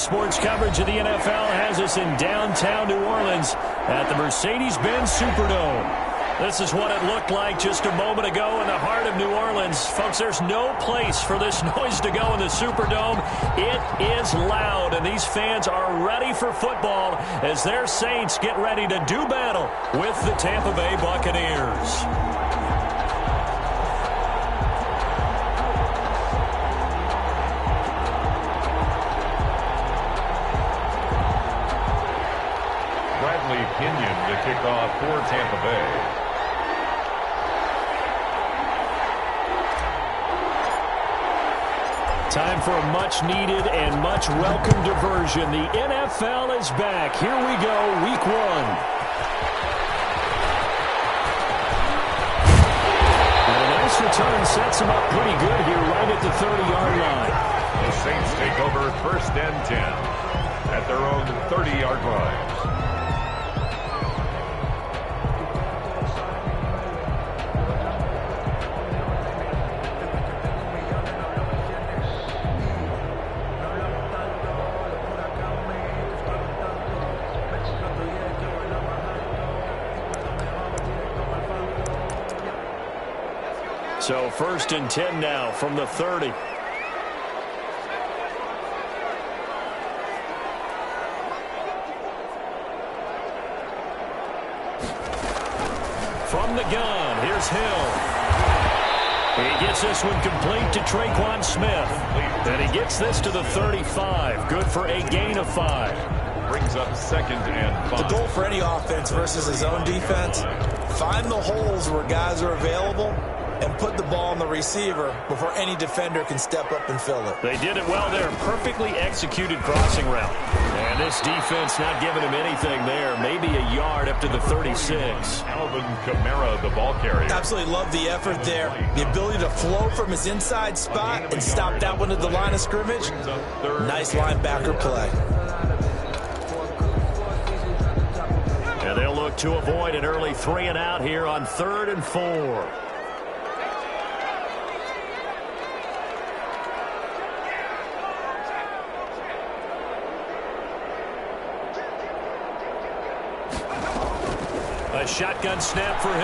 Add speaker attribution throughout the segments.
Speaker 1: sports coverage of the NFL has us in downtown New Orleans at the Mercedes-Benz Superdome. This is what it looked like just a moment ago in the heart of New Orleans. Folks, there's no place for this noise to go in the Superdome. It is loud, and these fans are ready for football as their Saints get ready to do battle with the Tampa Bay Buccaneers.
Speaker 2: Pinion to kick off for Tampa Bay.
Speaker 1: Time for a much-needed and much-welcome diversion. The NFL is back. Here we go, Week 1. And a nice return sets them up pretty good here right at the 30-yard line.
Speaker 2: The Saints take over 1st and 10 at their own 30-yard line.
Speaker 1: So 1st and 10 now from the 30. From the gun, here's Hill. He gets this one complete to Traquan Smith. And he gets this to the 35. Good for a gain of 5.
Speaker 2: Brings up 2nd and 5.
Speaker 3: The goal for any offense versus his own defense, find the holes where guys are available and put the ball on the receiver before any defender can step up and fill it.
Speaker 1: They did it well there. Perfectly executed crossing route. And this defense not giving him anything there. Maybe a yard up to the 36.
Speaker 2: Alvin Kamara, the ball carrier.
Speaker 3: Absolutely love the effort there. The ability to flow from his inside spot and stop that one at the line of scrimmage. Nice linebacker play.
Speaker 1: And they'll look to avoid an early 3 and out here on 3rd and 4. A shotgun snap for Hill.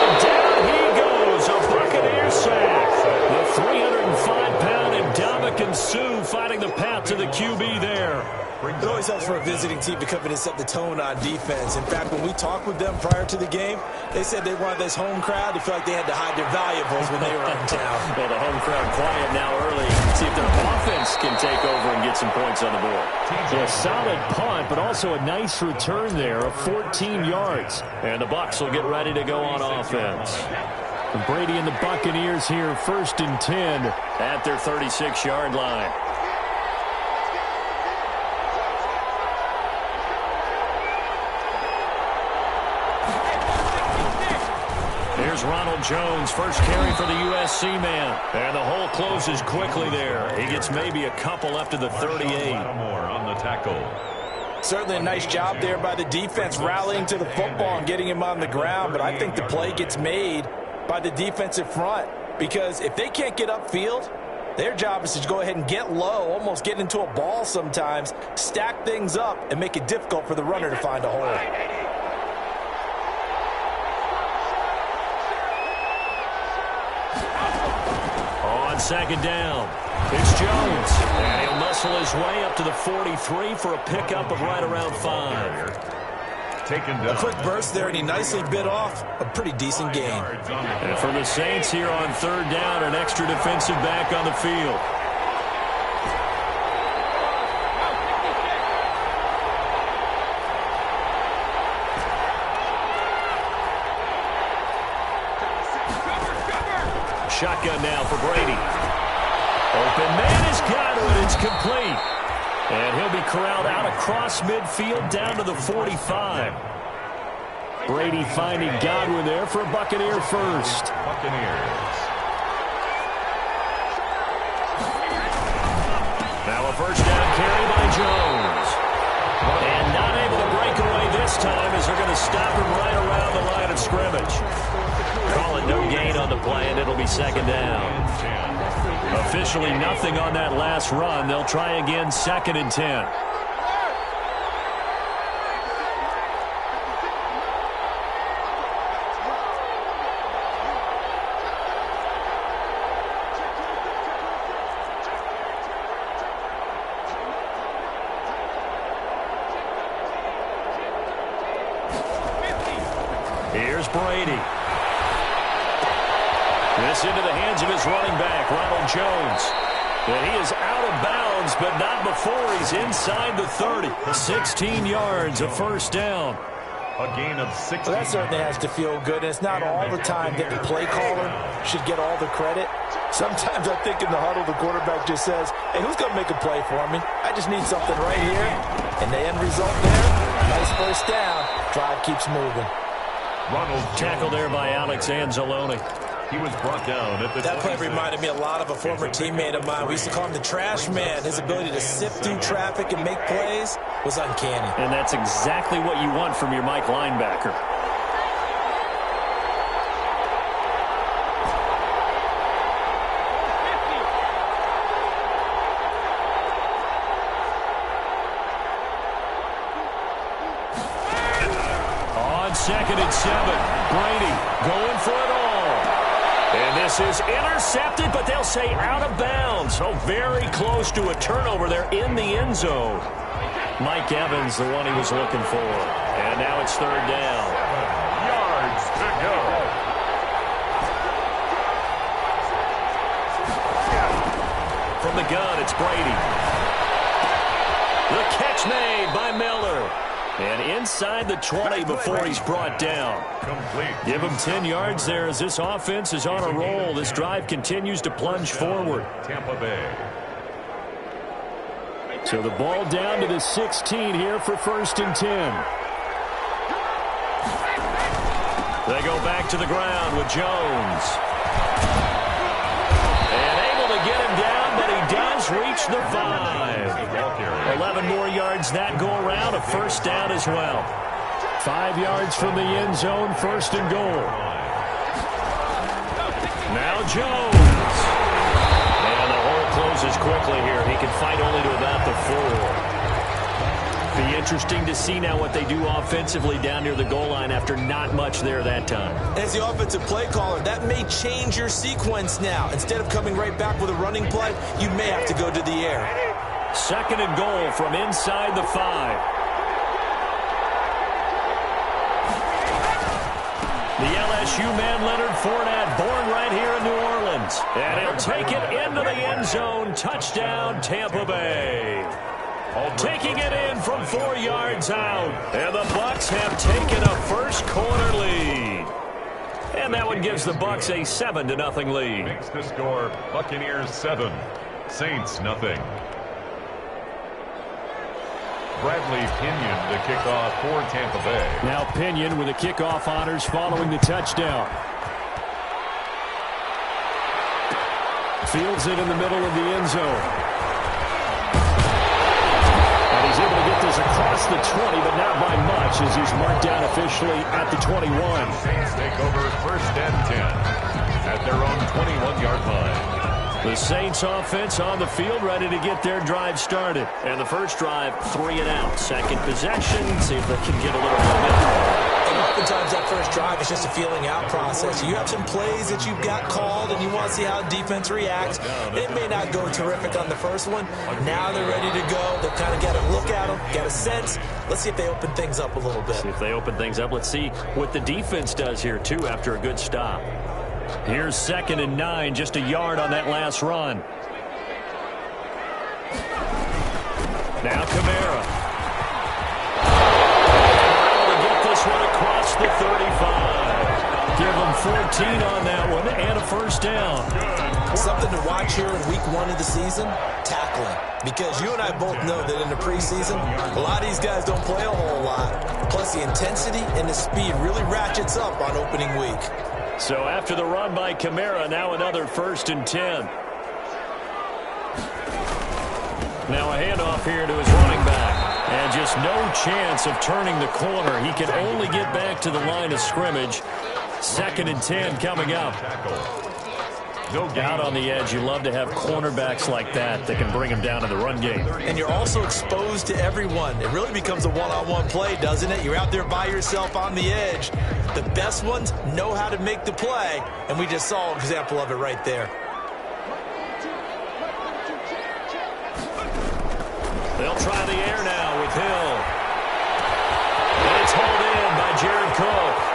Speaker 1: And down he goes. A Buccaneer sack. The 305-pound Ndamukong Suh fighting the path to the QB there.
Speaker 3: It always helps for a visiting team to come in and set the tone on defense. In fact, when we talked with them prior to the game, they said they wanted this home crowd to feel like they had to hide their valuables when they were in town.
Speaker 1: Well, the home crowd quiet now early. See if their offense can take over and get some points on the board. A solid punt, but also a nice return there of 14 yards. And the Bucs will get ready to go on offense. Brady and the Buccaneers here, 1st and 10 at their 36-yard line. Here's Ronald Jones, first carry for the USC man. And the hole closes quickly there. He gets maybe a couple up to the 38.
Speaker 2: Lattimore on the tackle.
Speaker 3: Certainly a nice job there by the defense rallying to the football and getting him on the ground. But I think the play gets made by the defensive front. Because if they can't get upfield, their job is to go ahead and get low, almost get into a ball sometimes, stack things up, and make it difficult for the runner to find a hole.
Speaker 1: On 2nd down, it's Jones. And he'll muscle his way up to the 43 for a pickup of right around 5.
Speaker 2: Taken down.
Speaker 3: A quick burst there, and he nicely bit off a pretty decent gain.
Speaker 1: And for the Saints here on 3rd down, an extra defensive back on the field. Shotgun now for Brady. Open man is Godwin. It's complete. And he'll be corralled out across midfield down to the 45. Brady finding Godwin there for a Buccaneer first.
Speaker 2: Buccaneers.
Speaker 1: Now a first down carry by Jones. And not able to break away this time as they're going to stop him right around the line of scrimmage. Call it no gain on the play, and it'll be second down. Officially nothing on that last run. They'll try again, 2nd and 10. Here's Brady. This into the hands of his running back, Ronald Jones. And he is out of bounds, but not before he's inside the 30. 16 yards, a first down.
Speaker 2: A gain of 6.
Speaker 3: Well, that certainly has to feel good, and it's not all the time that the play caller should get all the credit. Sometimes I think in the huddle, the quarterback just says, hey, who's going to make a play for me? I just need something right here. And the end result there, nice first down. Drive keeps moving.
Speaker 2: Ronald
Speaker 1: Tackle there by Alex Anzalone.
Speaker 2: He was brought down at the
Speaker 3: That play reminded me a lot of a former teammate of mine. We used to call him the trash man. His ability to sift through traffic and make plays was uncanny.
Speaker 1: And that's exactly what you want from your Mike linebacker. On 2nd and 7, Brady going for it all. And this is intercepted, but they'll say out of bounds. So very close to a turnover there in the end zone. Mike Evans, the one he was looking for. And now it's 3rd down.
Speaker 2: 7 yards to go.
Speaker 1: From the gun, it's Brady. The catch made by Miller. And inside the 20 before he's brought down.
Speaker 2: Complete.
Speaker 1: Give him 10 yards there as this offense is on a roll. This drive continues to plunge forward.
Speaker 2: Tampa Bay.
Speaker 1: So the ball down to the 16 here for 1st and 10. They go back to the ground with Jones. And able to get him down, but he does reach the 5. 11 more yards that go around, a first down as well. 5 yards from the end zone, 1st and goal. Now Jones. And the hole closes quickly here. He can fight only to about the 4. Be interesting to see now what they do offensively down near the goal line after not much there that time.
Speaker 3: As the offensive play caller, that may change your sequence now. Instead of coming right back with a running play, you may have to go to the air.
Speaker 1: 2nd and goal from inside the 5. The LSU man, Leonard Fournette, born right here in New Orleans. And he'll take it into the end zone. Touchdown, Tampa Bay. Taking it in from 4 yards out. And the Bucs have taken a first quarter lead. And that one gives the Bucs a 7-0 lead.
Speaker 2: Makes the score Buccaneers 7, Saints nothing. Bradley Pinion the kickoff for Tampa Bay.
Speaker 1: Now Pinion with the kickoff honors following the touchdown. Fields it in the middle of the end zone. And he's able to get this across the 20, but not by much as he's marked down officially at the 21.
Speaker 2: Saints take over 1st and 10 at their own 21-yard line.
Speaker 1: The Saints offense on the field ready to get their drive started. And the first drive, 3 and out. Second possession, see if they can get a little momentum.
Speaker 3: And oftentimes that first drive is just a feeling out process. You have some plays that you've got called and you want to see how defense reacts. It may not go terrific on the first one. Now they're ready to go. They've kind of got a look at them, got a sense. Let's see if they open things up a little bit.
Speaker 1: See if they open things up. Let's see what the defense does here, too, after a good stop. Here's 2nd and 9, just a yard on that last run. Now Kamara. Able to get this one across the 35. Give them 14 on that one and a first down.
Speaker 3: Something to watch here in week 1 of the season, tackling. Because you and I both know that in the preseason, a lot of these guys don't play a whole lot. Plus the intensity and the speed really ratchets up on opening week.
Speaker 1: So after the run by Kamara, now another 1st and 10. Now a handoff here to his running back. And just no chance of turning the corner. He can only get back to the line of scrimmage. 2nd and 10 coming up. Out on the edge, you love to have cornerbacks like that can bring them down in the run game.
Speaker 3: And you're also exposed to everyone. It really becomes a one-on-one play, doesn't it? You're out there by yourself on the edge. The best ones know how to make the play, and we just saw an example of it right there.
Speaker 1: They'll try the air now with Hill. And it's hauled in by Jared Cook.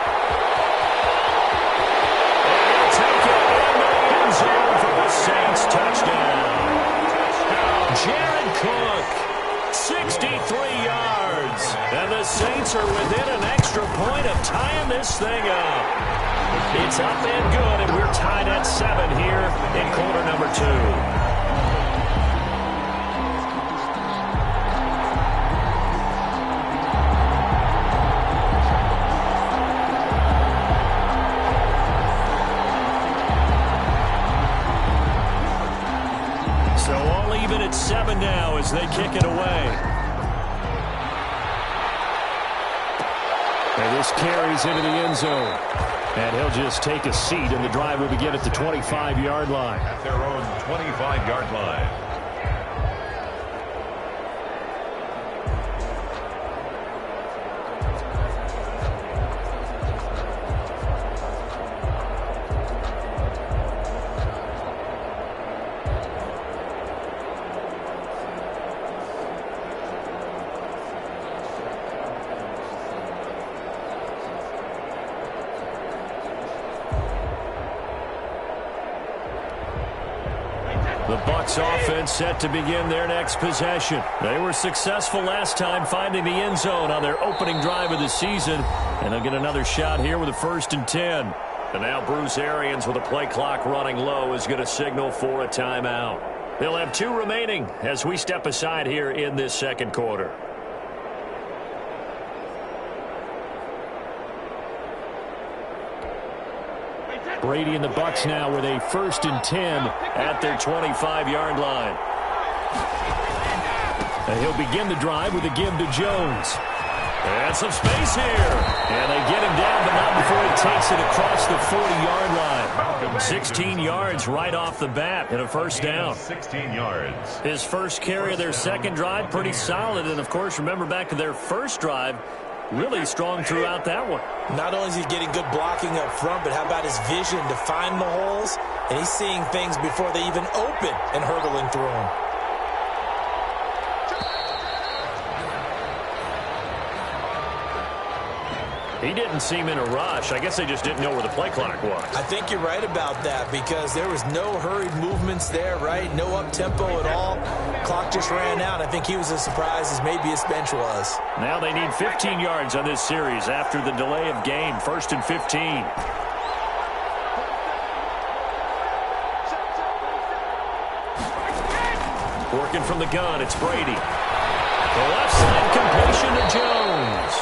Speaker 1: Saints touchdown. Jared Cook, 63 yards. And the Saints are within an extra point of tying this thing up. It's up and good, and we're tied at 7 here in quarter number 2. At 7 now as they kick it away. And this carries into the end zone. And he'll just take a seat, and the drive will begin at the 25-yard line.
Speaker 2: At their own 25-yard line.
Speaker 1: The Bucs offense set to begin their next possession. They were successful last time finding the end zone on their opening drive of the season. And they'll get another shot here with a 1st and 10. And now Bruce Arians with a play clock running low is going to signal for a timeout. They'll have 2 remaining as we step aside here in this second quarter. Brady and the Bucs now with a 1st and 10 at their 25-yard line. And he'll begin the drive with a give to Jones. And some space here. And they get him down, but not before he takes it across the 40-yard line. 16 yards right off the bat and a 1st down.
Speaker 2: 16 yards.
Speaker 1: His first carry of their second drive, pretty solid. And, of course, remember back to their first drive, really strong throughout that one.
Speaker 3: Not only is he getting good blocking up front, but how about his vision to find the holes? And he's seeing things before they even open and hurdling through them.
Speaker 1: He didn't seem in a rush. I guess they just didn't know where the play clock was.
Speaker 3: I think you're right about that because there was no hurried movements there, right? No up-tempo at all. Clock just ran out. I think he was as surprised as maybe his bench was.
Speaker 1: Now they need 15 yards on this series after the delay of game. 1st and 15. Working from the gun, it's Brady. The left side completion to Jones.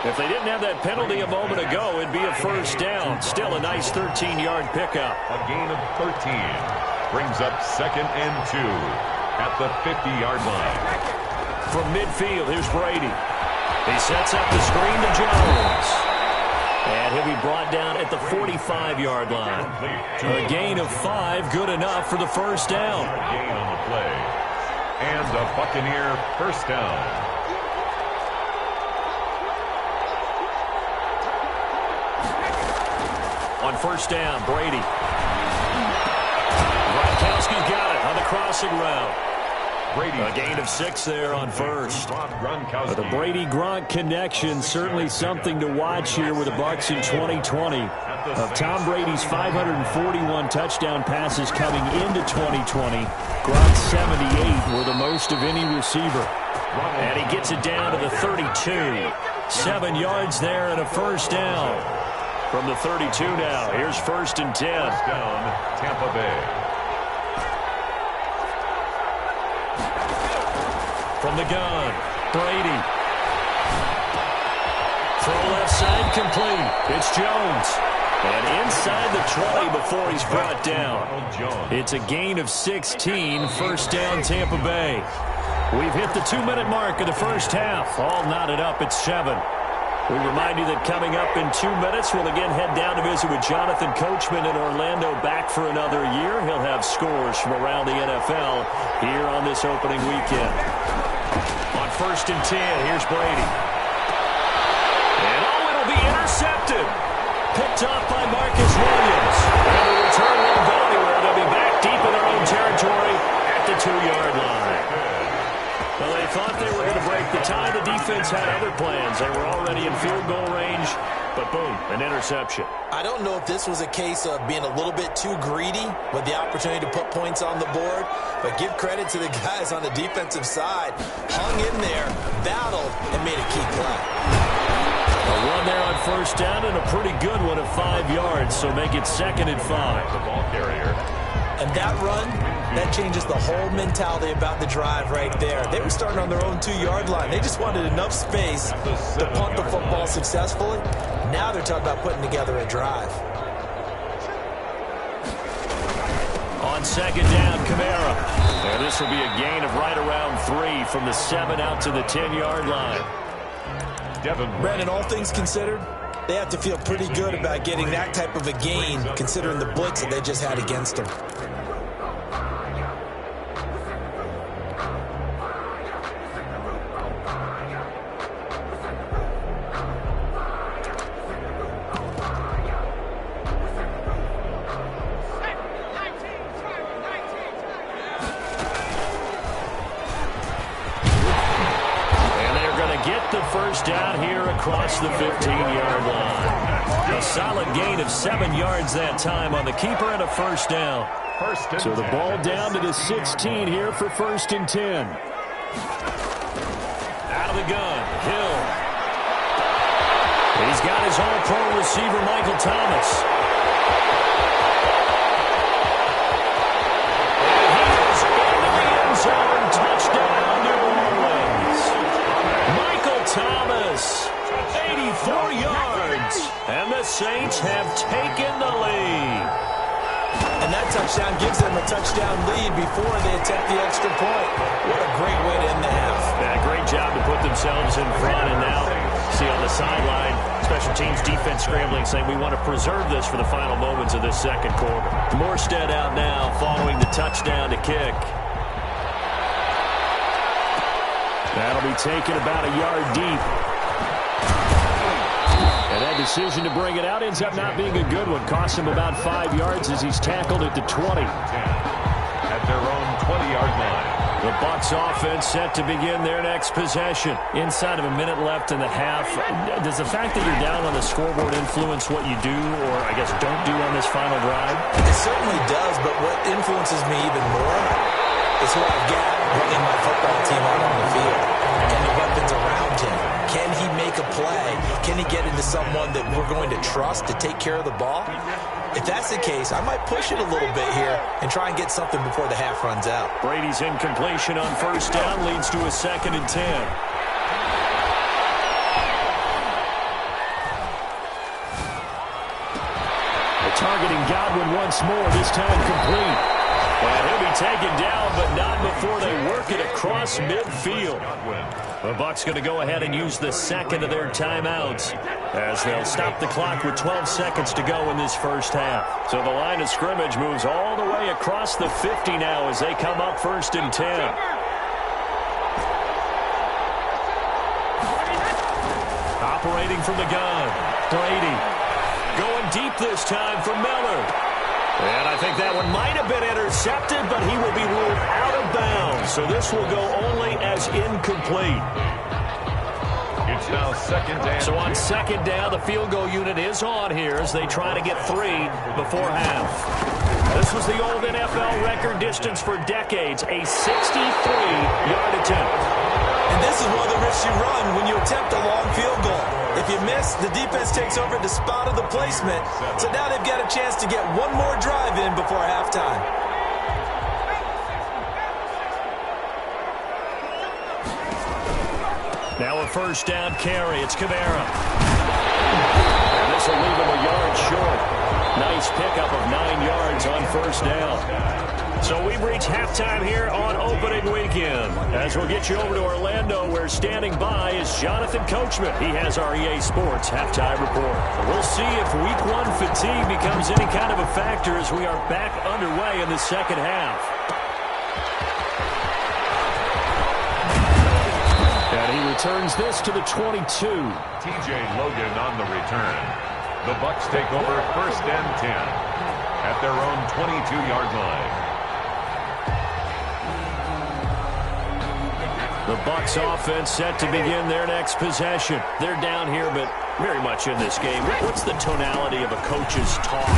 Speaker 1: If they didn't have that penalty a moment ago, it'd be a 1st down. Still a nice 13-yard pickup.
Speaker 2: A gain of 13 brings up 2nd and 2 at the 50-yard line.
Speaker 1: From midfield, here's Brady. He sets up the screen to Jones. And he'll be brought down at the 45-yard line. A gain of 5, good enough for the 1st down.
Speaker 2: A gain on the play. And a Buccaneer 1st down.
Speaker 1: On 1st down, Brady. Gronkowski's got it on the crossing route.
Speaker 2: Brady.
Speaker 1: A gain of 6 there on 1st. But the Brady-Gronk connection, certainly something to watch here with the Bucs in 2020. Of Tom Brady's 541 touchdown passes coming into 2020, Gronk's 78 were the most of any receiver. And he gets it down to the 32. 7 yards there and a 1st down. From the 32 now, here's 1st and 10.
Speaker 2: Down, Tampa Bay.
Speaker 1: From the gun, Brady. Throw left side complete. It's Jones. And inside the 20 before he's brought down. It's a gain of 16, 1st down Tampa Bay. We've hit the 2-minute mark of the 1st half. All knotted up at 7. We remind you that coming up in 2 minutes, we'll again head down to visit with Jonathan Coachman in Orlando, back for another year. He'll have scores from around the NFL here on this opening weekend. On 1st and 10, here's Brady. And it'll be intercepted. Picked off by Marcus Williams. And the return won't go anywhere. They'll be back deep in their own territory at the 2-yard line. Well, they thought they were going to break the tie. The defense had other plans. They were already in field goal range, but boom, an interception.
Speaker 3: I don't know if this was a case of being a little bit too greedy with the opportunity to put points on the board, but give credit to the guys on the defensive side. Hung in there, battled, and made a key play.
Speaker 1: A run there on 1st down and a pretty good one of 5 yards, so make it 2nd and 5.
Speaker 2: The ball carrier.
Speaker 3: And that run, that changes the whole mentality about the drive right there. They were starting on their own 2-yard line. They just wanted enough space to punt the football successfully. Now they're talking about putting together a drive.
Speaker 1: On 2nd down, Kamara. And this will be a gain of right around 3 from the 7 out to the 10-yard line.
Speaker 3: Brandon, all things considered, they have to feel pretty good about getting that type of a gain, considering the blitz that they just had against them.
Speaker 1: Get the 1st down here across the 15-yard line. A solid gain of 7 yards that time on the keeper and a 1st down. So the ball down to the 16 here for 1st and 10. Out of the gun, Hill. He's got his all-pro receiver, Michael Thomas. And he is into the end zone. Touchdown, New Orleans. Michael Thomas, 84 yards, and the Saints have taken the lead.
Speaker 3: And that touchdown gives them a touchdown lead before they attempt the extra point. What a great way to end the half.
Speaker 1: Yeah, great job to put themselves in front, and now see on the sideline, special teams defense scrambling, saying we want to preserve this for the final moments of this 2nd quarter. Morstead out now following the touchdown to kick. That'll be taken about a yard deep. And that decision to bring it out ends up not being a good one. Costs him about 5 yards as he's tackled at the 20.
Speaker 2: At their own 20-yard line.
Speaker 1: The Bucs offense set to begin their next possession. Inside of a minute left in the half, does the fact that you're down on the scoreboard influence what you do, or I guess don't do on this final drive?
Speaker 3: It certainly does, but what influences me even more is who I've got running my football team out on the field. And the weapons around him. Can he make a play? Can he get into someone that we're going to trust to take care of the ball? If that's the case, I might push it a little bit here and try and get something before the half runs out.
Speaker 1: Brady's incompletion on 1st down leads to a 2nd and 10. The targeting Godwin once more, this time complete. And he'll be taken down, but not before they work it across midfield. The Bucs going to go ahead and use the 2nd of their timeouts as they'll stop the clock with 12 seconds to go in this 1st half. So the line of scrimmage moves all the way across the 50 now as they come up 1st and 10. Operating from the gun, Brady. Going deep this time for Miller. And I think that one might have been intercepted, but he will be ruled out of bounds. So this will go only as incomplete.
Speaker 2: It's now 2nd down.
Speaker 1: So on 2nd down, the field goal unit is on here as they try to get 3 before half. This was the old NFL record distance for decades, a 63-yard attempt.
Speaker 3: And this is one of the risks you run when you attempt a long field goal. If you miss, the defense takes over at the spot of the placement. So now they've got a chance to get one more drive in before halftime.
Speaker 1: Now a 1st down carry. It's Kamara. And this will leave him a yard short. Nice pickup of 9 yards on 1st down. So we've reached halftime here on opening weekend. As we'll get you over to Orlando, where standing by is Jonathan Coachman. He has our EA Sports halftime report. We'll see if week one fatigue becomes any kind of a factor as we are back underway in the second half. And he returns this to the 22.
Speaker 2: TJ Logan on the return. The Bucs take over first and 10 at their own 22-yard line.
Speaker 1: The Bucs offense set to begin their next possession. They're down here, but very much in this game. What's the tonality of a coach's talk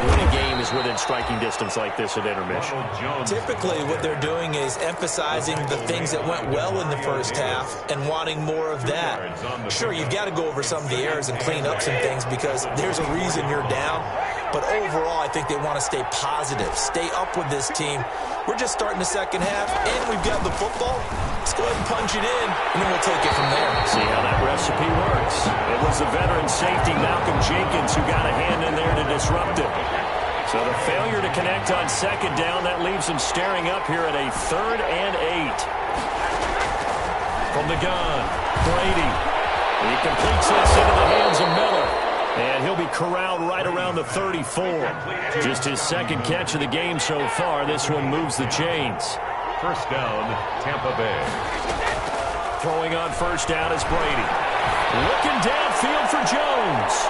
Speaker 1: when a game is within striking distance like this at intermission?
Speaker 3: Typically, what they're doing is emphasizing the things that went well in the first half and wanting more of that. Sure, you've got to go over some of the errors and clean up some things because there's a reason you're down. But overall, I think they want to stay positive, stay up with this team. We're just starting the second half, and we've got the football. Let's go ahead and punch it in, and then we'll take it from there.
Speaker 1: See how that recipe works. It was the veteran safety Malcolm Jenkins who got a hand in there to disrupt it. So the failure to connect on second down, that leaves them staring up here at a 3rd and 8. From the gun, Brady. He completes this into the hands of Miller. And he'll be corralled right around the 34. Just his second catch of the game so far. This one moves the chains.
Speaker 2: First down, Tampa Bay.
Speaker 1: Throwing on first down is Brady. Looking downfield for Jones.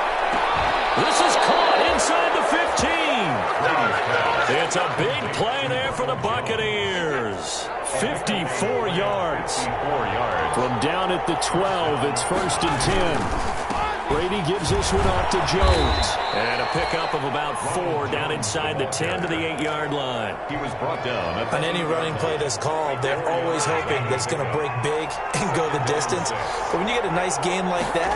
Speaker 1: This is caught inside the 15. It's a big play there for the Buccaneers. 54 yards. From down at the 12, it's first and 10. Brady gives this one off to Jones. And a pickup of about 4 down inside the 10 to the 8-yard line.
Speaker 2: He was brought down.
Speaker 3: On any running play that's called, they're always hoping that it's going to break big and go the distance. But when you get a nice game like that,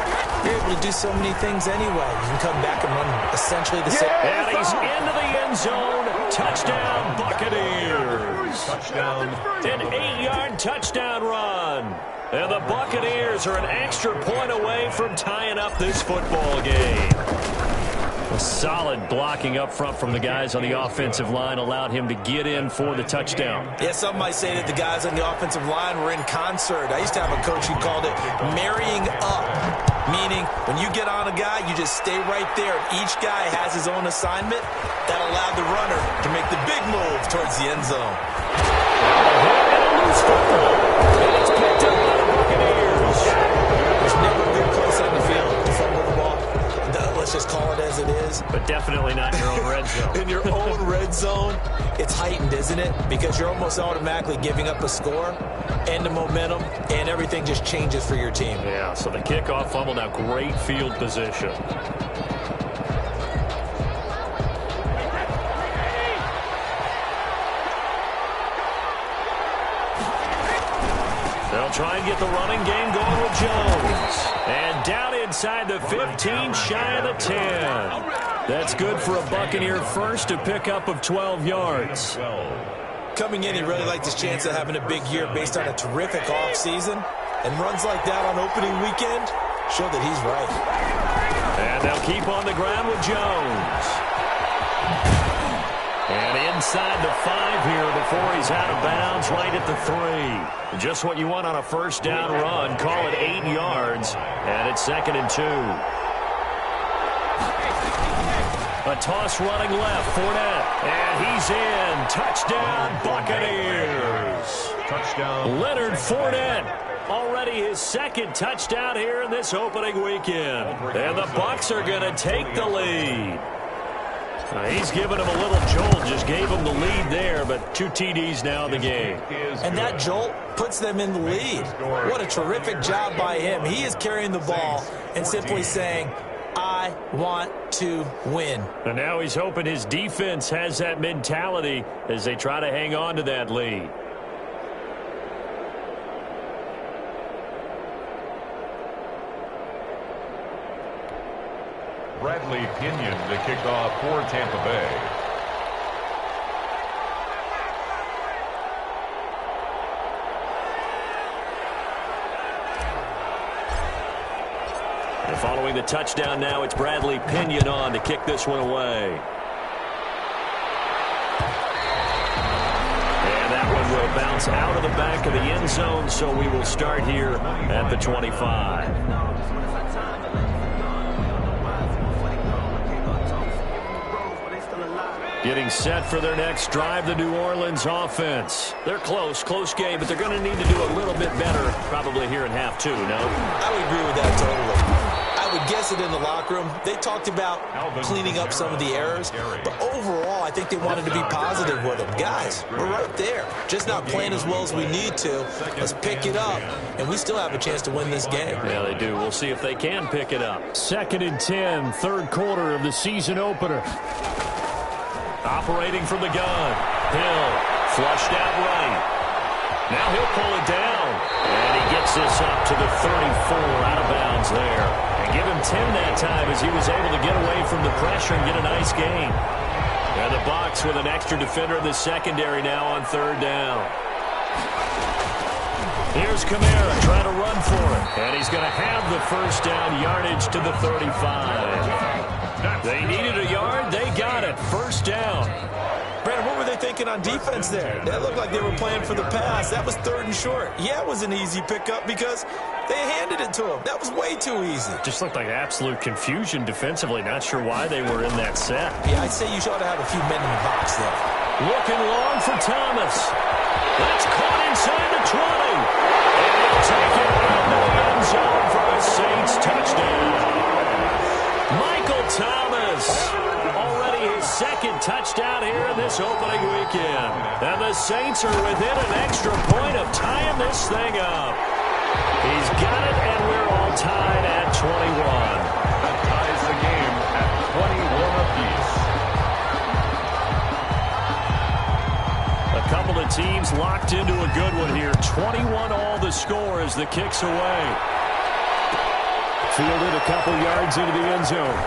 Speaker 3: you're able to do so many things anyway. You can come back and run essentially the same.
Speaker 1: And he's into the end zone. Touchdown, Buccaneers.
Speaker 2: Touchdown.
Speaker 1: An 8-yard touchdown run. And the Buccaneers are an extra point away from tying up this football game. A solid blocking up front from the guys on the offensive line allowed him to get in for the touchdown.
Speaker 3: Yeah, some might say that the guys on the offensive line were in concert. I used to have a coach who called it marrying up, meaning when you get on a guy, you just stay right there. Each guy has his own assignment. That allowed the runner to make the big move towards the end zone.
Speaker 1: And it's picked up by the Buccaneers.
Speaker 3: There's never a good place on the field to fumble the ball. Let's just call it as it is.
Speaker 1: But definitely not in your own red zone.
Speaker 3: In your own red zone, it's heightened, isn't it? Because you're almost automatically giving up a score and the momentum, and everything just changes for your team.
Speaker 1: Yeah, so the kickoff fumble, now great field position. They'll try and get the running game going with Jones. And down inside the 15, shy of the 10. That's good for a Buccaneer first, a pickup of 12 yards.
Speaker 3: Coming in, he really liked his chance of having a big year based on a terrific offseason. And runs like that on opening weekend show that he's right.
Speaker 1: And they'll keep on the ground with Jones. And inside the 5 here before he's out of bounds, right at the 3. Just what you want on a first down run. Call it 8 yards, and it's 2nd and 2. A toss running left, Fournette, and he's in. Touchdown, Buccaneers.
Speaker 2: Touchdown.
Speaker 1: Leonard Fournette. Already his 2nd touchdown here in this opening weekend. And the Bucs are going to take the lead. He's given him a little jolt, just gave him the lead there, but 2 TDs now in the game.
Speaker 3: And that jolt puts them in the lead. What a terrific job by him. He is carrying the ball and simply saying, I want to win.
Speaker 1: And now he's hoping his defense has that mentality as they try to hang on to that lead.
Speaker 2: Bradley Pinion to kick off for Tampa Bay.
Speaker 1: And following the touchdown now, it's Bradley Pinion on to kick this one away. will bounce out of the back of the end zone, so we will start here at the 25. Getting set for their next drive, the New Orleans offense. They're close game, but they're going to need to do a little bit better probably here in half two, no?
Speaker 3: I would agree with that totally. I would guess it in the locker room. They talked about cleaning up some of the errors, but overall, I think they wanted to be positive with them. Guys, we're right there. Just not playing as well as we need to. Let's pick it up, and we still have a chance to win this game.
Speaker 1: Yeah, they do. We'll see if they can pick it up. 2nd and 10, third quarter of the season opener. Operating from the gun. Hill, flushed out right. Now he'll pull it down. And he gets this up to the 34, out of bounds there. And give him 10 that time as he was able to get away from the pressure and get a nice gain. And the Bucs with an extra defender in the secondary now on 3rd down. Here's Kamara trying to run for it. And he's going to have the first down, yardage to the 35. They needed a yard. They got it. First down.
Speaker 3: Brandon, what were they thinking on defense there? That looked like they were playing for the pass. That was 3rd and short. Yeah, it was an easy pickup because they handed it to him. That was way too easy.
Speaker 1: Just looked like absolute confusion defensively. Not sure why they were in that set.
Speaker 3: Yeah, I'd say you ought to have a few men in the box there.
Speaker 1: Looking long for Thomas. That's caught inside the 20. And he'll take it into the end zone for a Saints touchdown. Michael Thomas, already his 2nd touchdown here in this opening weekend. And the Saints are within an extra point of tying this thing up. He's got it, and we're all tied at 21.
Speaker 2: That ties the game at 21 apiece.
Speaker 1: A couple of teams locked into a good one here. 21 all the score as the kick's away. Fielded a couple yards into the end zone.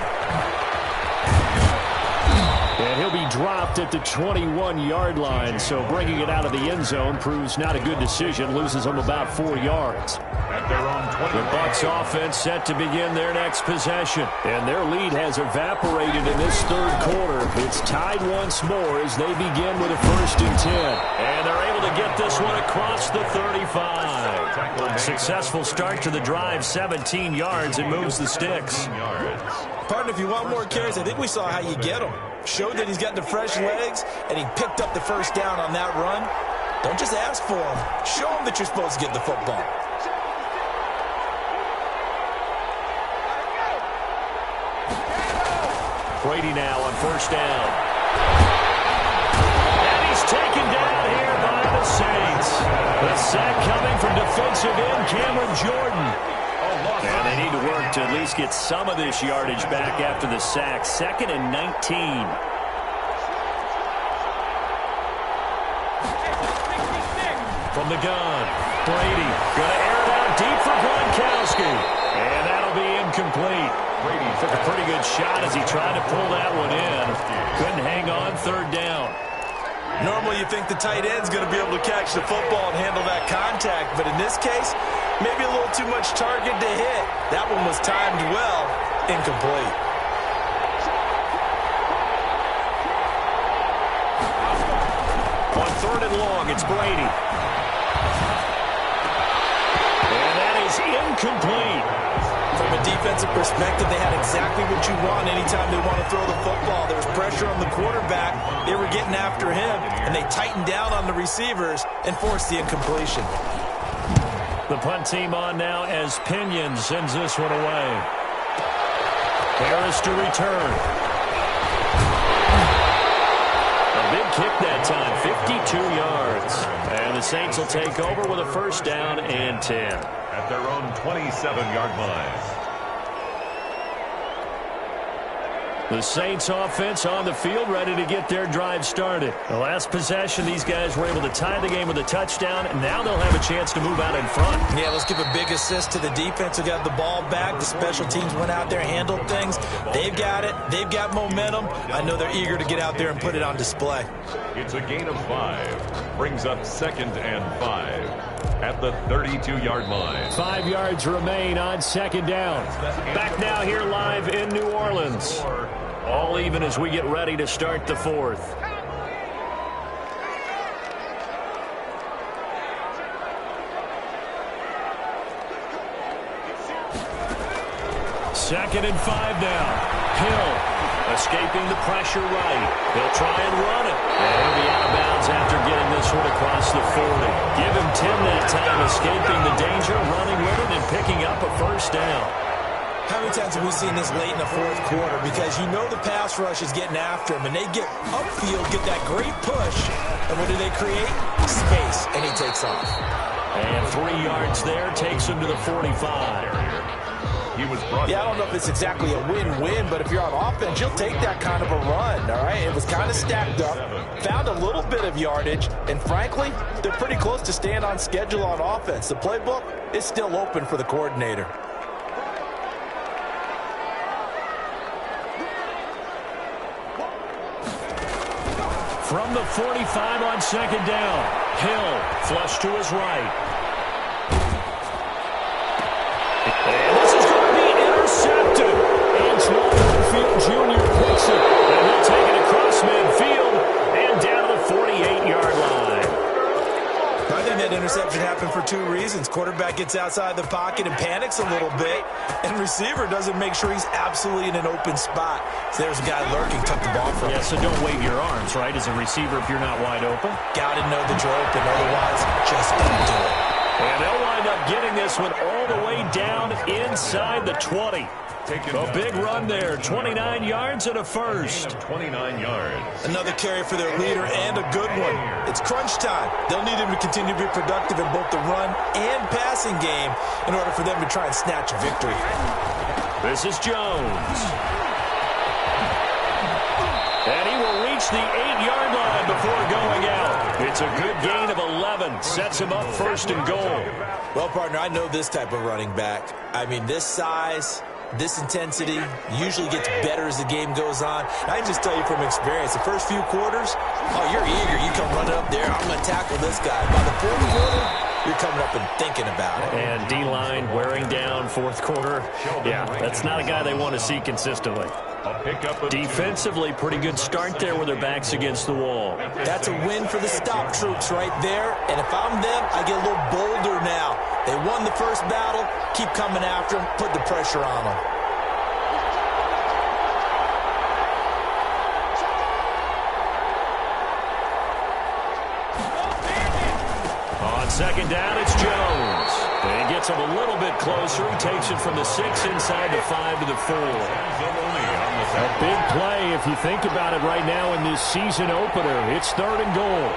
Speaker 1: And he'll be dropped at the 21-yard line, so bringing it out of the end zone proves not a good decision. Loses them about 4 yards.
Speaker 2: At their own 20.
Speaker 1: The Bucs offense set to begin their next possession. And their lead has evaporated in this 3rd quarter. It's tied once more as they begin with a 1st and 10. And they're able to get this one across the 35. Successful start to the drive, 17 yards, and moves the sticks.
Speaker 3: Partner, if you want more carries, I think we saw how you get him. Showed that he's got the fresh legs, and he picked up the first down on that run. Don't just ask for him. Show him that you're supposed to get the football.
Speaker 1: Brady now on 1st down. And he's taken down here by the Saints. The sack coming from defensive end Cameron Jordan. And they need to work to at least get some of this yardage back after the sack. 2nd and 19. From the gun, Brady going to air it out deep for Gronkowski. And that'll be incomplete. Brady took a pretty good shot as he tried to pull that one in. Couldn't hang on 3rd down.
Speaker 3: Normally you think the tight end's going to be able to catch the football and handle that contact, but in this case, maybe a little too much target to hit. That one was timed well, incomplete.
Speaker 1: On 3rd and long, it's Brady. And that is incomplete.
Speaker 3: From a defensive perspective, they had exactly what you want anytime they want to throw the football. There was pressure on the quarterback. They were getting after him, and they tightened down on the receivers and forced the incompletion.
Speaker 1: The punt team on now as Pinion sends this one away. Harris to return. A big kick that time, 52 yards. And the Saints will take over with a 1st down and 10.
Speaker 2: At their own 27-yard line.
Speaker 1: The Saints offense on the field, ready to get their drive started. The last possession, these guys were able to tie the game with a touchdown, and now they'll have a chance to move out in front.
Speaker 3: Yeah, let's give a big assist to the defense who got the ball back. The special teams went out there, handled things. They've got it. They've got momentum. I know they're eager to get out there and put it on display.
Speaker 2: It's a gain of 5. Brings up 2nd and 5 at the 32-yard line.
Speaker 1: 5 yards remain on 2nd down. Back now here live in New Orleans. All even as we get ready to start the 4th. 2nd and 5 now. Hill escaping the pressure right. He'll try and run it. And he'll be out of bounds after getting this one across the 40. Give him 10 that time, escaping the danger, running with it, and picking up a first down.
Speaker 3: How many times have we seen this late in the fourth quarter? Because you know the pass rush is getting after him, and they get upfield, get that great push, and what do they create? Space, and he takes off.
Speaker 1: And 3 yards there, takes him to the 45.
Speaker 3: Yeah, I don't know if it's exactly a win-win, but if you're on offense, you'll take that kind of a run, all right? It was kind of stacked up, found a little bit of yardage, and frankly, they're pretty close to staying on schedule on offense. The playbook is still open for the coordinator.
Speaker 1: From the 45 on 2nd down, Hill flush to his right. And this is going to be intercepted. Antoine Winfield Jr. picks it. And he'll take it across midfield and down to the 48-yard line.
Speaker 3: I think that interception happened for 2 reasons. Quarterback gets outside the pocket and panics a little bit, and receiver doesn't make sure he's absolutely in an open spot. So there's a guy lurking, took the ball from him.
Speaker 1: Yeah, so don't wave your arms, right, as a receiver if you're not wide open.
Speaker 3: Got to know that you're open, otherwise just don't do it.
Speaker 1: And they'll wind up getting this one all the way down inside the 20. A big run there, 29 yards and a first.
Speaker 2: 29 yards.
Speaker 3: Another carry for their leader and a good one. It's crunch time. They'll need him to continue to be productive in both the run and passing game in order for them to try and snatch a victory.
Speaker 1: This is Jones. And he will reach the 8-yard line before going out. It's a good gain of 11. Sets him up 1st and goal.
Speaker 3: Well, partner, I know this type of running back. I mean, this size, this intensity usually gets better as the game goes on. And I can just tell you from experience, the first few quarters, oh, you're eager. You come running up there. I'm going to tackle this guy. By the 4th quarter, you're coming up and thinking about it.
Speaker 1: And D-line wearing down 4th quarter. Yeah, that's not a guy they want to see consistently. Defensively, pretty good start there with their backs against the wall.
Speaker 3: That's a win for the stop troops right there. And if I'm them, I get a little bolder now. They won the first battle. Keep coming after them. Put the pressure on them.
Speaker 1: On 2nd down, it's Jones. And he gets him a little bit closer. He takes it from the 6 inside the 5 to the 4. A big play if you think about it right now in this season opener. It's 3rd and goal.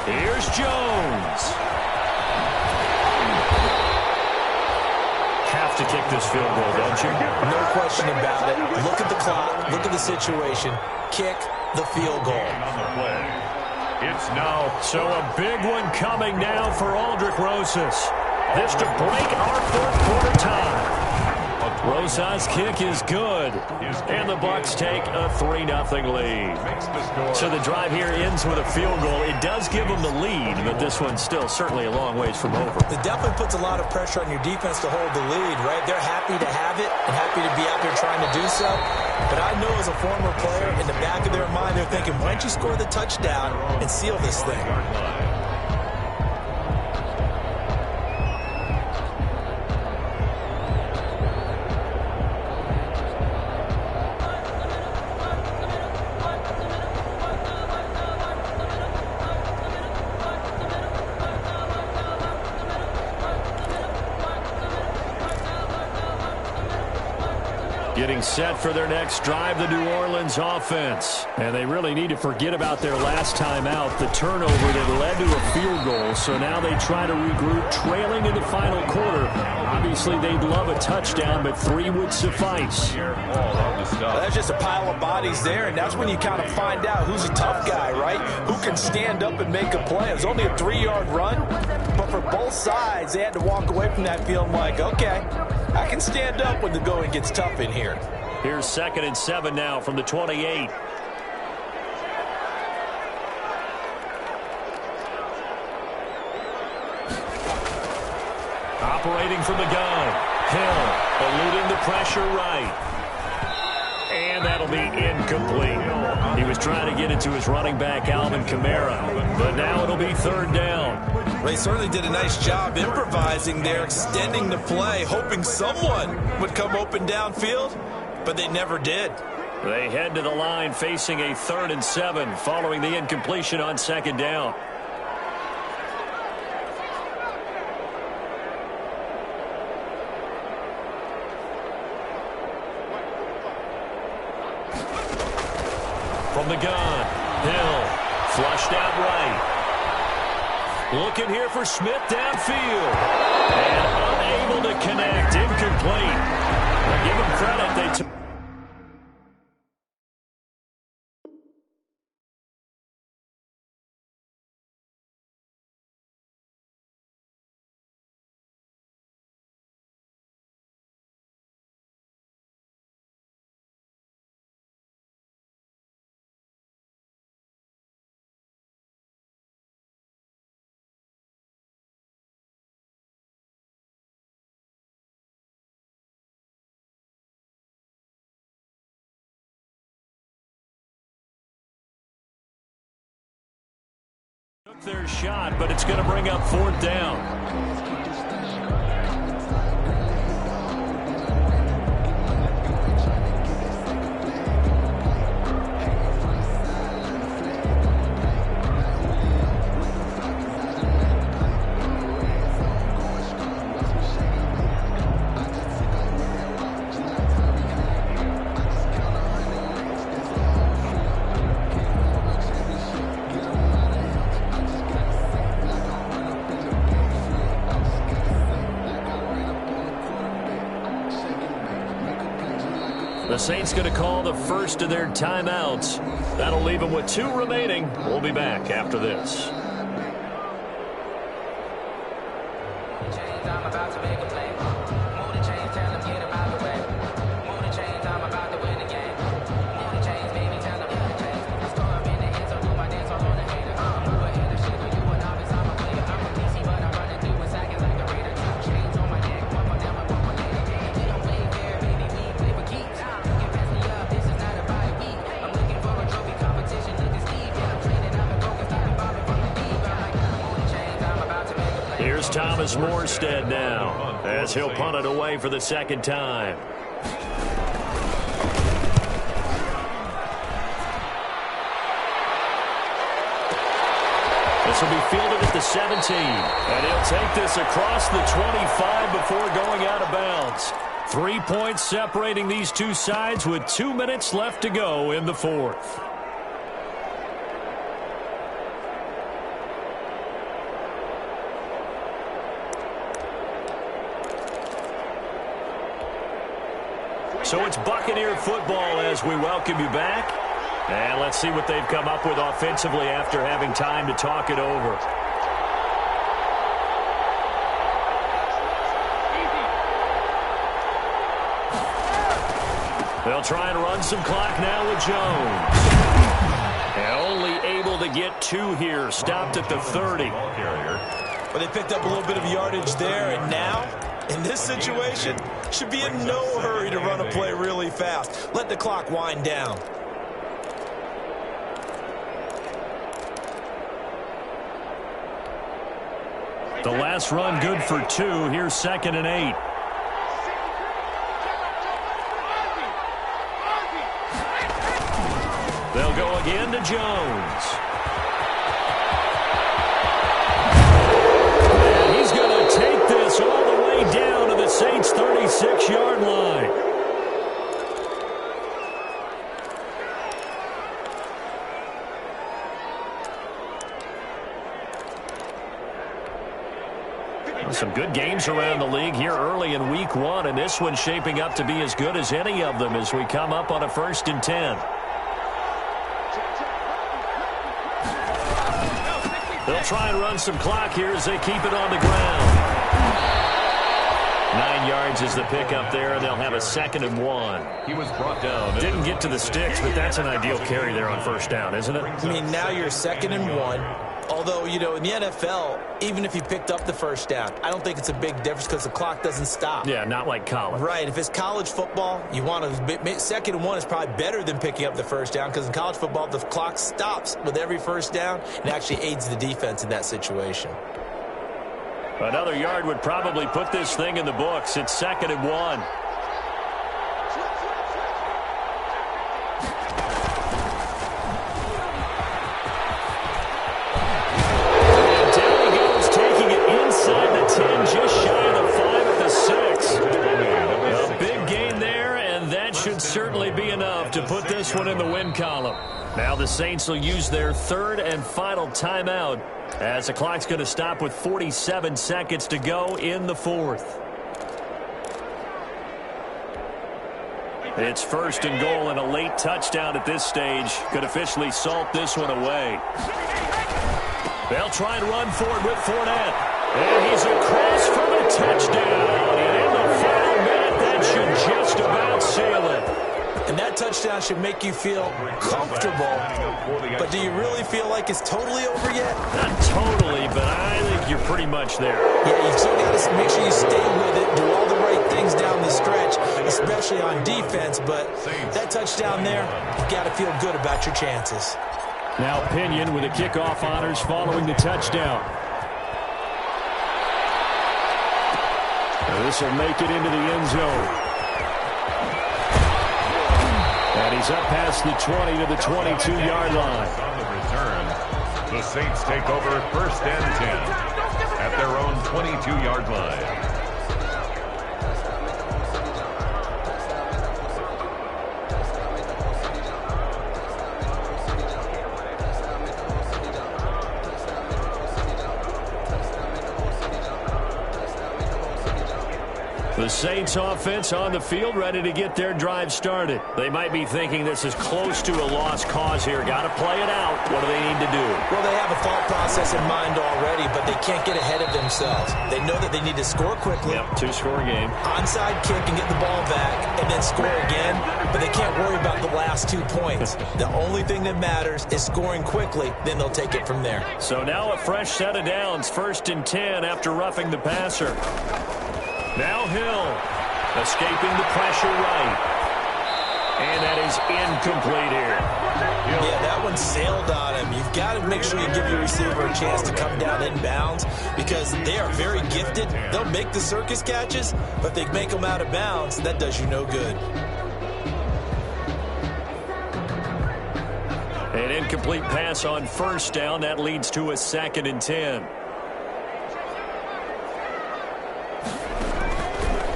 Speaker 1: Here's Jones. Have to kick this field goal, don't you?
Speaker 3: No question about it. Look at the clock. Look at the situation. Kick the field goal.
Speaker 2: It's now.
Speaker 1: So a big one coming now for Aldrich Rosas. This to break our 4th quarter tie. Rosas' kick is good, and the Bucs take a 3-0 lead. So the drive here ends with a field goal. It does give them the lead, but this one's still certainly a long ways from over.
Speaker 3: It definitely puts a lot of pressure on your defense to hold the lead, right? They're happy to have it and happy to be out there trying to do so. But I know as a former player, in the back of their mind, they're thinking, why don't you score the touchdown and seal this thing?
Speaker 1: Getting set for their next drive, the New Orleans offense. And they really need to forget about their last time out, the turnover that led to a field goal. So now they try to regroup, trailing in the final quarter. Obviously, they'd love a touchdown, but 3 would suffice.
Speaker 3: That's just a pile of bodies there, and that's when you kind of find out who's a tough guy, right? Who can stand up and make a play. It was only a 3-yard run, but for both sides, they had to walk away from that field like, okay, I can stand up when the going gets tough in here.
Speaker 1: Here's 2nd and 7 now from the 28. Operating from the gun. Hill eluding the pressure right. And that'll be incomplete. He was trying to get it to his running back, Alvin Kamara. But now it'll be third down.
Speaker 3: They certainly did a nice job improvising there, extending the play, hoping someone would come open downfield, but they never did.
Speaker 1: They head to the line facing a 3rd and 7 following the incompletion on 2nd down. From the gun, Hill, flushed out right. Looking here for Smith downfield. And unable to connect, incomplete. But give them credit, they took. Took their shot, but it's going to bring up 4th down. The Saints going to call the first of their timeouts. That'll leave them with 2 remaining. We'll be back after this.
Speaker 4: I'm about to make a play. Move the chains, tell them get about the way. Move the chains, I'm about to win the game. Move the chains, baby, tell them move the chains. I score up in the end, so do my dance all on the hater. Move it in the shit, you a novice, I'm a player. I'm a DC, but I'm running through in seconds like a Raider. 2 chains on my neck, one more down, one more later. We don't play fair, baby, we play for keeps. You can pass me up, this is not a bye week. I'm looking for a trophy competition, look at Steve. Yeah, I'm training, I've been broken, starting bobbing from the deep. I'm like, move the chains, I'm about to make a play.
Speaker 1: Here's Thomas Morstead now, as he'll punt it away for the 2nd time. This will be fielded at the 17, and he'll take this across the 25 before going out of bounds. 3 points separating these two sides with 2 minutes left to go in the 4th. So it's Buccaneer football as we welcome you back. And let's see what they've come up with offensively after having time to talk it over. They'll try and run some clock now with Jones. And only able to get 2 here. Stopped at the 30.
Speaker 3: But they picked up a little bit of yardage there, and now, in this situation, should be in no hurry to run a play really fast. Let the clock wind down.
Speaker 1: The last run good for 2. Here's 2nd and 8. They'll go again to Jones. And he's going to take this all the way down to the Saints' 36-yard line. Some good games around the league here early in week 1, and this one's shaping up to be as good as any of them as we come up on a 1st and 10. They'll try and run some clock here as they keep it on the ground. 9 yards is the pickup there, and they'll have a 2nd and 1.
Speaker 2: He was brought down.
Speaker 1: Didn't get to the sticks, but that's an ideal carry there on 1st down, isn't it?
Speaker 3: I mean, now you're 2nd and 1. Although, you know, in the NFL, even if you picked up the first down, I don't think it's a big difference because the clock doesn't stop.
Speaker 1: Yeah, not like college.
Speaker 3: Right. If it's college football, you want to, second and one is probably better than picking up the first down because in college football, the clock stops with every first down and actually aids the defense in that situation.
Speaker 1: Another yard would probably put this thing in the books. It's 2nd and 1. Just shy of the 5 at the 6. A big gain there, and that should certainly be enough to put this one in the win column. Now the Saints will use their 3rd and final timeout as the clock's going to stop with 47 seconds to go in the 4th. It's 1st and goal, and a late touchdown at this stage could officially salt this one away. They'll try and run forward with Fournette. And he's across for the touchdown. And in the final minute, that should just about seal it.
Speaker 3: And that touchdown should make you feel comfortable. But do you really feel like it's totally over yet?
Speaker 1: Not totally, but I think you're pretty much there.
Speaker 3: Yeah, you still got to make sure you stay with it, do all the right things down the stretch, especially on defense. But that touchdown there, you've got to feel good about your chances.
Speaker 1: Now Pinion with the kickoff honors following the touchdown. This will make it into the end zone. And he's up past the 20 to the 22-yard line.
Speaker 2: On the return, the Saints take over 1st and 10 at their own 22-yard line.
Speaker 1: The Saints offense on the field, ready to get their drive started. They might be thinking this is close to a lost cause here. Got to play it out. What do they need to do?
Speaker 3: Well, they have a thought process in mind already, but they can't get ahead of themselves. They know that they need to score quickly.
Speaker 1: Yep, 2-score game.
Speaker 3: Onside kick and get the ball back and then score again, but they can't worry about the last 2 points. The only thing that matters is scoring quickly, then they'll take it from there.
Speaker 1: So now a fresh set of downs, 1st and 10 after roughing the passer. Now Hill, escaping the pressure right. And that is incomplete here.
Speaker 3: Yeah, that one sailed on him. You've got to make sure you give your receiver a chance to come down inbounds because they are very gifted. They'll make the circus catches, but if they make them out of bounds, that does you no good.
Speaker 1: An incomplete pass on 1st down. That leads to a 2nd and 10.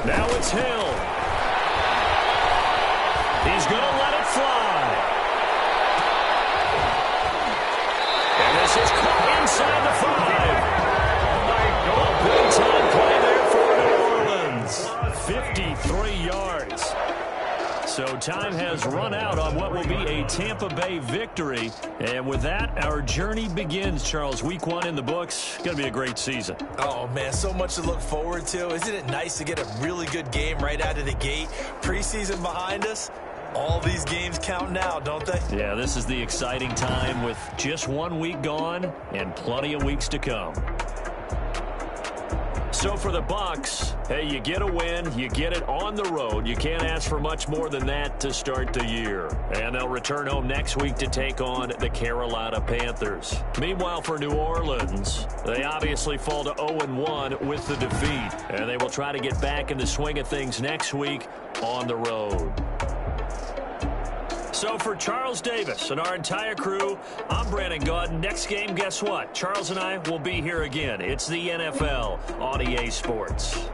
Speaker 1: Now it's Hill. He's going to let it fly. And this is caught inside the 5. A big-time play there for New Orleans. 53 yards. So time has run out on what will be a Tampa Bay victory. And with that, our journey begins, Charles. Week 1 in the books. Going to be a great season.
Speaker 3: Oh, man, so much to look forward to. Isn't it nice to get a really good game right out of the gate? Preseason behind us. All these games count now, don't they?
Speaker 1: Yeah, this is the exciting time with just 1 week gone and plenty of weeks to come. So for the Bucs, hey, you get a win, you get it on the road. You can't ask for much more than that to start the year. And they'll return home next week to take on the Carolina Panthers. Meanwhile, for New Orleans, they obviously fall to 0-1 with the defeat. And they will try to get back in the swing of things next week on the road. So for Charles Davis and our entire crew, I'm Brandon Gaudin. Next game, guess what? Charles and I will be here again. It's the NFL on EA Sports.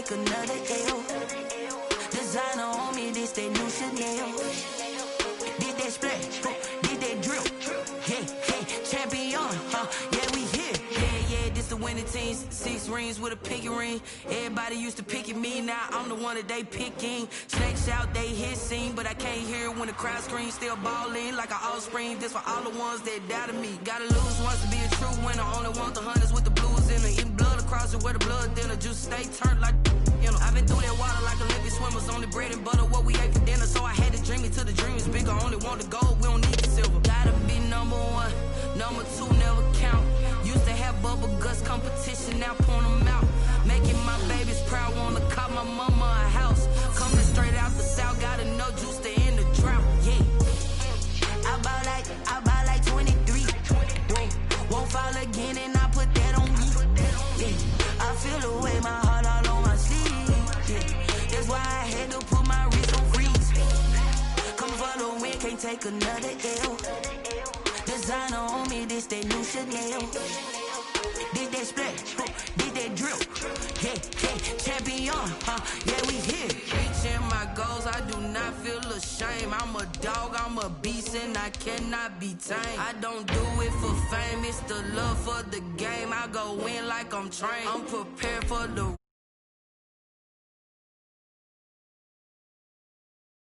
Speaker 5: take another L. Designer on me, this that new Chanel. Did that splash, did that drill. Yeah, yeah, champion, yeah, we here. Yeah, this the winning teams. 6 rings with a pinky ring. Everybody used to pick at me, now I'm the one that they picking. Snakes out, they hit scene, but I can't hear it when the crowd screams. Still ballin' like an offspring. This for all the ones that doubted me. Gotta lose once to be a true winner. Only want the hunters with the blues in it. Eating blood across it where the blood dinner. Juice stay turned like, you know. I've been through that water like Olympic swimmers. Only bread and butter, what we ate for dinner. So I had to dream it till the dream is bigger. Only want the gold, we don't need the silver. Gotta be number 1, number 2 never count. Used to have bubble guts competition, now point them out. Making my babies proud, wanna call my mama a house. Coming straight out the south, gotta know juice to end the drought. Yeah, I bought like 23. Won't fall again, and I put that on me. Yeah, I feel the way, my heart all on my sleeve. Yeah, that's why I had to put my wrist on freeze. Come for the win, can't take another L. Designer on me, this that new Chanel. Did that splash, did that drill. Yeah, yeah, champion, yeah, we here. Reaching my goals, I do not feel ashamed. I'm a dog, I'm a beast, and I cannot be tamed. I don't do it for fame, it's the love for the game. I go in like I'm trained. I'm prepared for the